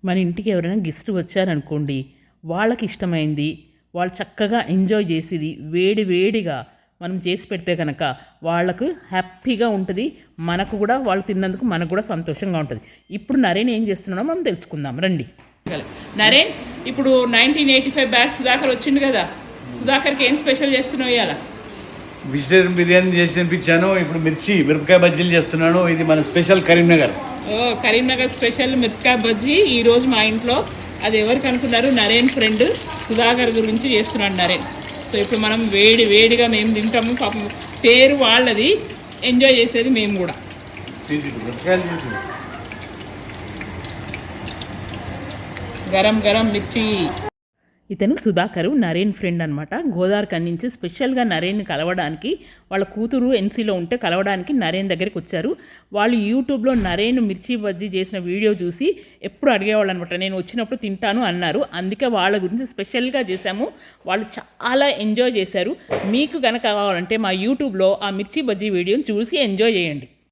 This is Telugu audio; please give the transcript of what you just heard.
మన ఇంటికి ఎవరైనా గెస్ట్ వచ్చారనుకోండి, వాళ్ళకి ఇష్టమైంది వాళ్ళు చక్కగా ఎంజాయ్ చేసేది వేడి వేడిగా మనం చేసి పెడితే కనుక వాళ్ళకు హ్యాపీగా ఉంటుంది. మనకు కూడా వాళ్ళు తిన్నందుకు మనకు కూడా సంతోషంగా ఉంటుంది. ఇప్పుడు నరేన్ ఏం చేస్తున్నాడో మనం తెలుసుకుందాం రండి. నరేన్, ఇప్పుడు 1985 బ్యాచ్ సుధాకర్ వచ్చిండు కదా, సుధాకర్కి ఏం స్పెషల్ చేస్తున్నావు ఇవాళ? వెజిటేరియన్ బిర్యానీ చేసి తినిపించాను. ఇప్పుడు మిరపకాయ బజ్జీలు చేస్తున్నాను. ఇది మన స్పెషల్ కరీంనగర్. కరీంనగర్ స్పెషల్ మిరపకాయ బజ్జీ ఈరోజు మా ఇంట్లో. అది ఎవరికి అనుకున్నారు? నరేన్ ఫ్రెండ్ సుధాకర్ గురించి చేస్తున్నాడు నరేన్. సో ఇప్పుడు మనం వేడిగా మేము తింటాము. పాపం పేరు వాళ్ళది, ఎంజాయ్ చేసేది మేము కూడా. గరం గరం మిర్చి. ఇతను సుధాకరు, నరేన్ ఫ్రెండ్ అనమాట. గోదావరి నుంచి స్పెషల్గా నరేన్ని కలవడానికి, వాళ్ళ కూతురు ఎన్సీలో ఉంటే కలవడానికి నరేన్ దగ్గరికి వచ్చారు. వాళ్ళు యూట్యూబ్లో నరేన్ మిర్చి బజ్జీ చేసిన వీడియో చూసి ఎప్పుడు అడిగేవాళ్ళు అనమాట, నేను వచ్చినప్పుడు తింటాను అన్నారు. అందుకే వాళ్ళ గురించి స్పెషల్గా చేశాము. వాళ్ళు చాలా ఎంజాయ్ చేశారు. మీకు కనుక కావాలంటే మా యూట్యూబ్లో ఆ మిర్చి బజ్జీ వీడియోని చూసి ఎంజాయ్ చేయండి.